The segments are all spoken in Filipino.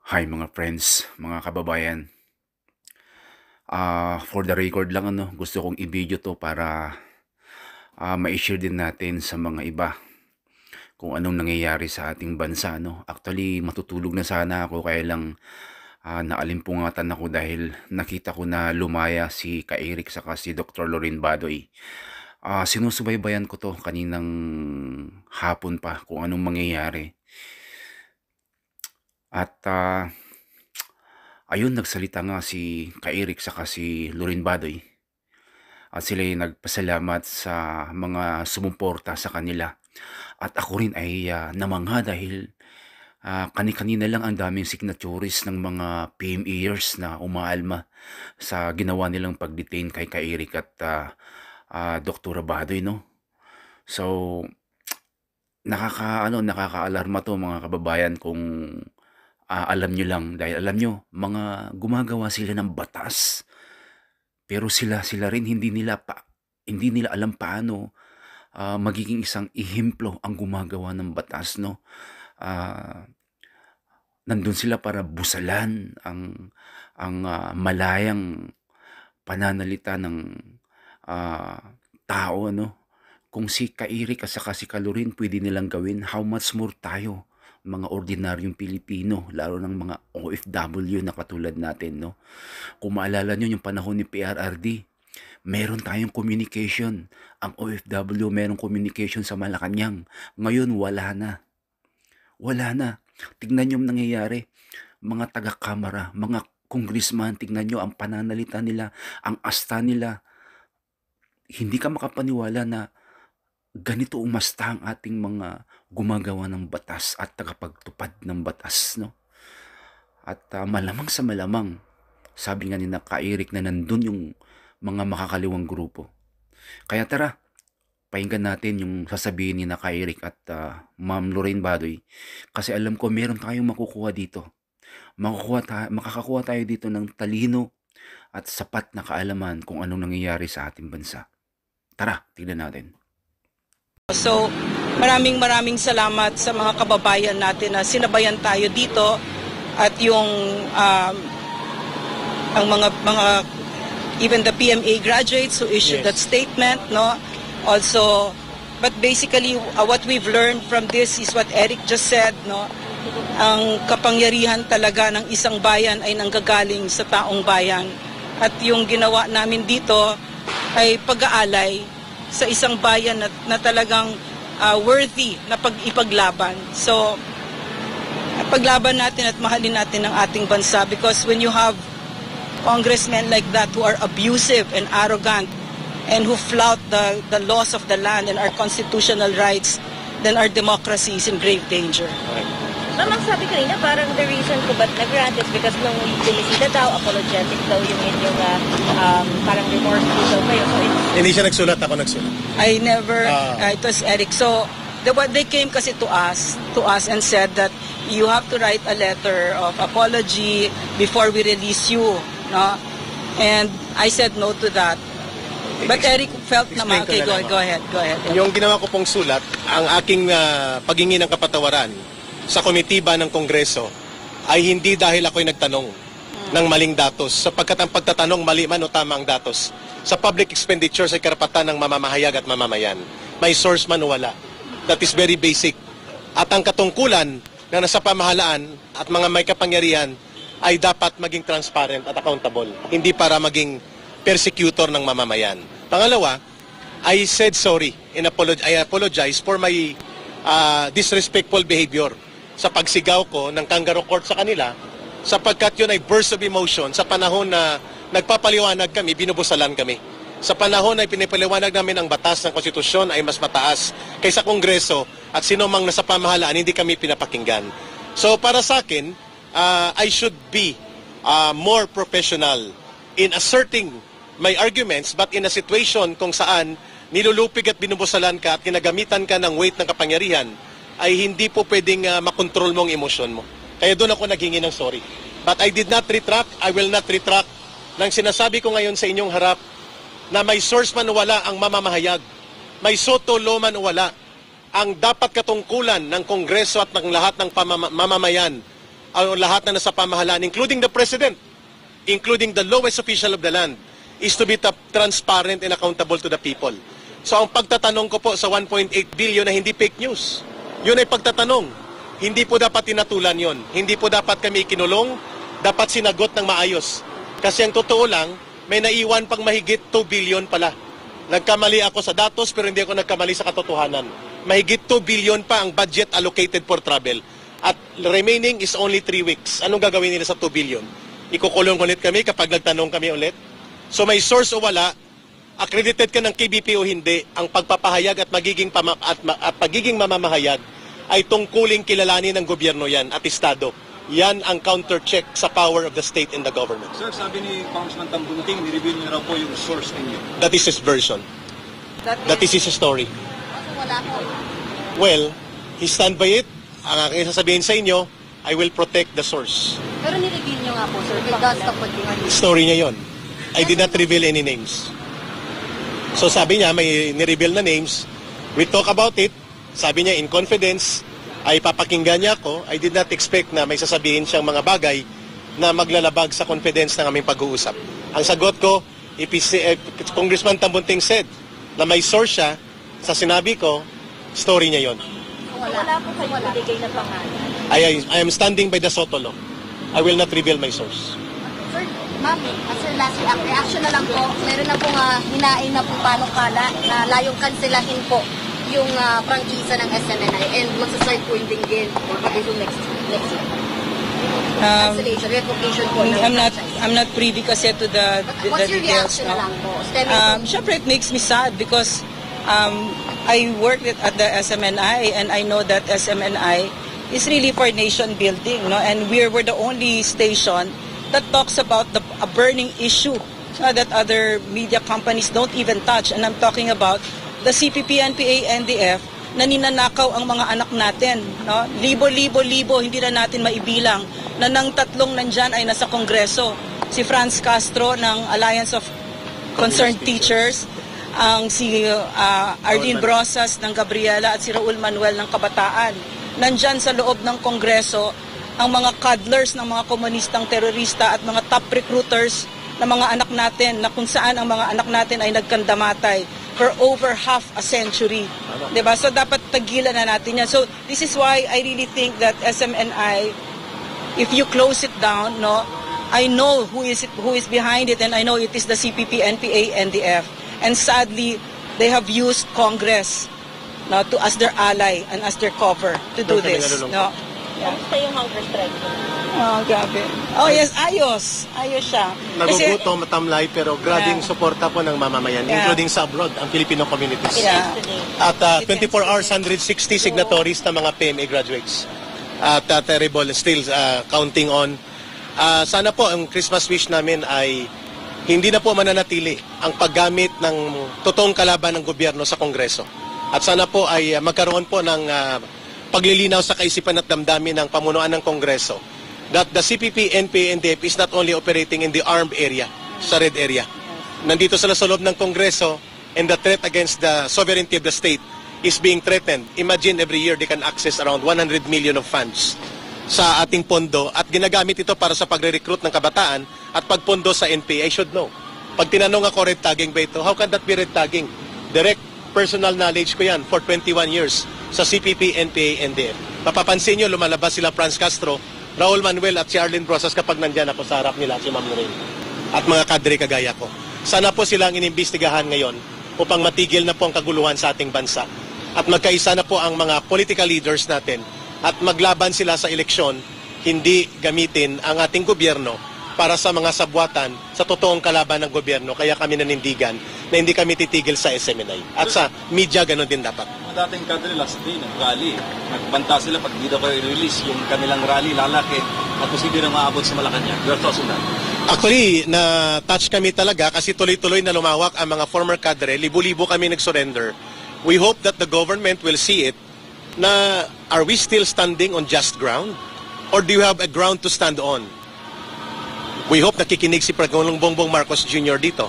Hi mga friends, mga kababayan. For the record lang gusto kong i-video 'to para mai-share din natin sa mga iba kung anong nangyayari sa ating bansa Actually, matutulog na sana ako kaya lang naalimpungatan ako dahil nakita ko na lumaya si Ka Eric saka si Dr. Lorin Badoy. Sinusubaybayan ko 'to kaninang hapon pa kung anong mangyayari. At ayun, nagsalita nga si Ka Eric saka si Lorin Badoy. At sila ay nagpasalamat sa mga sumuporta sa kanila. At ako rin ay namangha dahil kani-kanina lang ang daming signatories ng mga PMEers na umaalma sa ginawa nilang pag-detain kay Ka Eric at Dr. Badoy, no? So, nakakaalarma to mga kababayan kung alam nyo lang. Dahil alam nyo, mga gumagawa sila ng batas. Pero sila rin hindi nila alam paano magiging isang ehemplo ang gumagawa ng batas, no? Nandun sila para busalan ang malayang pananalita ng tao, Kung si Ka Eric at saka si Ka Lorin pwede nilang gawin, how much more tayo, mga ordinaryong Pilipino, lalo ng mga OFW na katulad natin, no? Kung maalala nyo yung panahon ni PRRD, meron tayong communication. Ang OFW meron communication sa Malacanang. Ngayon, wala na. Wala na. Tignan nyo ang nangyayari. Mga taga-kamara, mga congressman, tignan nyo ang pananalita nila, ang asta nila. Hindi ka makapaniwala na ganito umasta ang ating mga gumagawa ng batas at tagapagtupad ng batas, no? At malamang sa malamang, sabi nga ni Ka Eric na nandun yung mga makakaliwang grupo. Kaya tara, pakinggan natin yung sasabihin ni Ka Eric at Ma'am Lorin Badoy. Kasi alam ko meron tayong makukuha dito. Makakakuha tayo dito ng talino at sapat na kaalaman kung anong nangyayari sa ating bansa. Tara, tignan natin. So, maraming salamat sa mga kababayan natin na sinabayan tayo dito at yung ang mga even the PMA graduates who issued that statement, no? Also, but basically what we've learned from this is what Eric just said, no? Ang kapangyarihan talaga ng isang bayan ay nanggagaling sa taong bayan. At yung ginawa namin dito ay pag-aalay sa isang bayan na talagang worthy na ipaglaban. So, paglaban natin at mahalin natin ang ating bansa because when you have congressmen like that who are abusive and arrogant and who flout the laws of the land and our constitutional rights, then our democracy is in grave danger. Ma'am, ang sabi kanina, parang the reason ko ba't nag-grant is because nung bumisita daw, apologetic daw yung inyong parang remorseful daw kayo. So hindi siya nagsulat, ako nagsulat. I never, it was Eric. So, they came kasi to us and said that you have to write a letter of apology before we release you, no? And I said no to that. But Eric felt naman, okay, go ahead. Yung ginawa ko pong sulat, ang aking paghingi ng kapatawaran sa komitiba ng Kongreso ay hindi dahil ako'y nagtanong ng maling datos, sapagkat ang pagtatanong mali man o tama ang datos sa public expenditures ay karapatan ng mamamahayag at mamamayan. May source man o wala. That is very basic. At ang katungkulan na nasa pamahalaan at mga may kapangyarihan ay dapat maging transparent at accountable, hindi para maging persecutor ng mamamayan. Pangalawa, I said sorry and I apologize for my disrespectful behavior sa pagsigaw ko ng kangaroo court sa kanila, sapagkat yun ay burst of emotion sa panahon na nagpapaliwanag kami, binubusalan kami. Sa panahon na pinipaliwanag namin ang batas ng konstitusyon ay mas mataas kaysa Kongreso at sino mang nasa pamahalaan, hindi kami pinapakinggan. So para sa akin, I should be more professional in asserting my arguments, but in a situation kung saan nilulupig at binubusalan ka at kinagamitan ka ng weight ng kapangyarihan, ay hindi po pwedeng makontrol mo ang emosyon mo. Kaya doon ako naghingi ng sorry. But I did not retract, I will not retract ng sinasabi ko ngayon sa inyong harap na may source man o wala ang mamamahayag, may soto law man o wala, ang dapat katungkulan ng Kongreso at ng lahat ng mamamayan ang lahat na nasa pamahalaan, including the President, including the lowest official of the land, is to be transparent and accountable to the people. So ang pagtatanong ko po sa 1.8 billion na hindi fake news, yun ay pagtatanong. Hindi po dapat tinatulan yon. Hindi po dapat kami kinulong, dapat sinagot ng maayos. Kasi ang totoo lang, may naiwan pang mahigit 2 billion pala. Nagkamali ako sa datos pero hindi ako nagkamali sa katotohanan. Mahigit 2 billion pa ang budget allocated for travel. At remaining is only 3 weeks. Anong gagawin nila sa 2 billion? Ikukulong ulit kami kapag nagtanong kami ulit? So may source o wala, accredited ka ng KBP o hindi, ang pagpapahayag at magiging mamamahayag ay tungkuling kilalanin ng gobyerno yan at estado. Yan ang counter-check sa power of the state and the government. Sir, sabi ni Congressman Tambunting, ni-review niyo raw po yung source ninyo. That is his version. That is his story. Wala po. Well, he stand by it. Ang aking sasabihin sa inyo, I will protect the source. Pero ni-reveal nyo nga po, sir. It does continue. Story niya yon. I did not reveal any names. So sabi niya, may ni-reveal na names. We talk about it. Sabi niya, in confidence, ay papakinggan niya ako. I did not expect na may sasabihin siyang mga bagay na maglalabag sa confidence ng aming pag-uusap. Ang sagot ko, Congressman Tambunting said na may source siya sa sinabi ko, story niya yon. Wala po kayo binigay na pangalan. I am standing by the SOTO law. I will not reveal my source. Sir, ma'am, sir, last reaction na lang po. Meron na pong hinain na po panukala na layong kanselahin po yung prangkisa ng SMNI and magsasart po yung dinggin or pag-isong next year. Cancellation, revocation po. I'm not privy kasi to the What's your details. reaction na lang po? Syempre, it makes me sad because I worked at the SMNI and I know that SMNI is really for nation building, no? And we were the only station that talks about a burning issue that other media companies don't even touch. And I'm talking about the CPP, NPA, NDF na ninanakaw ang mga anak natin, no? Libo, hindi na natin maibilang na nang tatlong nandyan ay nasa Kongreso. Si Franz Castro ng Alliance of Concerned Teachers, ang si Arlene Brosas ng Gabriela at si Raul Manuel ng Kabataan. Nandyan sa loob ng Kongreso ang mga cuddlers ng mga komunistang terorista at mga top recruiters ng mga anak natin na kung saan ang mga anak natin ay nagkandamatay for over half a century. Diba? So dapat tagilan na natin yan. So this is why I really think that SMNI, if you close it down, no, I know who is behind it and I know it is the CPP, NPA, NDF. And sadly, they have used Congress as their ally and as their cover to do this. No? Kamusta yung hunger strike po? Oh, grabe. Oh, yes, ayos. Ayos siya. Nagugutom, matamlay, pero grabing Yeah. suporta po ng mamamayan, Yeah. including sa abroad, ang Filipino communities. Yeah. At 24 hours, 160 signatories na mga PMA graduates. At terrible, still counting on. Sana po, ang Christmas wish namin ay hindi na po mananatili ang paggamit ng totoong kalaban ng gobyerno sa Kongreso. At sana po ay magkaroon po ng paglilinaw sa kaisipan at damdamin ng pamunuan ng Kongreso that the CPP, NPA, NDF is not only operating in the armed area, sa red area. Nandito sila sa loob ng Kongreso and the threat against the sovereignty of the state is being threatened. Imagine every year they can access around 100 million of funds sa ating pondo at ginagamit ito para sa pagre-recruit ng kabataan at pagpondo sa NPA. I should know. Pag tinanong ako, red tagging ba ito? How can that be red tagging? Direct personal knowledge ko yan for 21 years sa CPP, NPA, NDF. Mapapansin nyo, lumalabas sila Franz Castro, Raul Manuel at si Arlene Brosas kapag nandyan ako sa harap nila, si Ma'am Lorraine. At mga kadre kagaya ko. Sana po silang inimbestigahan ngayon upang matigil na po ang kaguluhan sa ating bansa. At magkaisa na po ang mga political leaders natin at maglaban sila sa eleksyon, hindi gamitin ang ating gobyerno para sa mga sabwatan sa totoong kalaban ng gobyerno. Kaya kami nanindigan na hindi kami titigil sa SMNI. At sa media, ganun din dapat. Mga dating kadre last day, nag-rally. Nagbanta sila pag di daw kayo i-release yung kanilang rally, lalaki at posible na maabot sa Malacanang. Your thoughts on that? Actually, na-touch kami talaga kasi tuloy-tuloy na lumawak ang mga former cadre. Libo-libo kami nag-surrender. We hope that the government will see it na are we still standing on just ground? Or do you have a ground to stand on? We hope nakikinig si Pangulong Bongbong Marcos Jr. dito.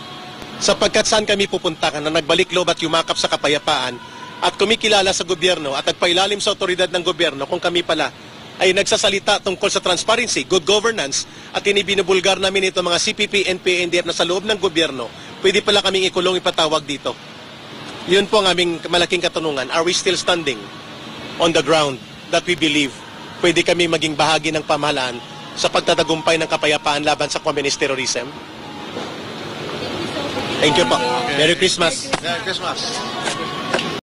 Sapagkat saan kami pupunta na nagbalik loob at yumakap sa kapayapaan at kumikilala sa gobyerno at nagpailalim sa otoridad ng gobyerno kung kami pala ay nagsasalita tungkol sa transparency, good governance, at binibulgar namin ito mga CPP, NPA, NDF na sa loob ng gobyerno, pwede pala kaming ikulong, ipatawag dito. Yun po ang aming malaking katanungan. Are we still standing on the ground that we believe pwede kami maging bahagi ng pamahalaan sa pagtatagumpay ng kapayapaan laban sa communist terrorism? Thank you po. Merry Christmas. Merry Christmas.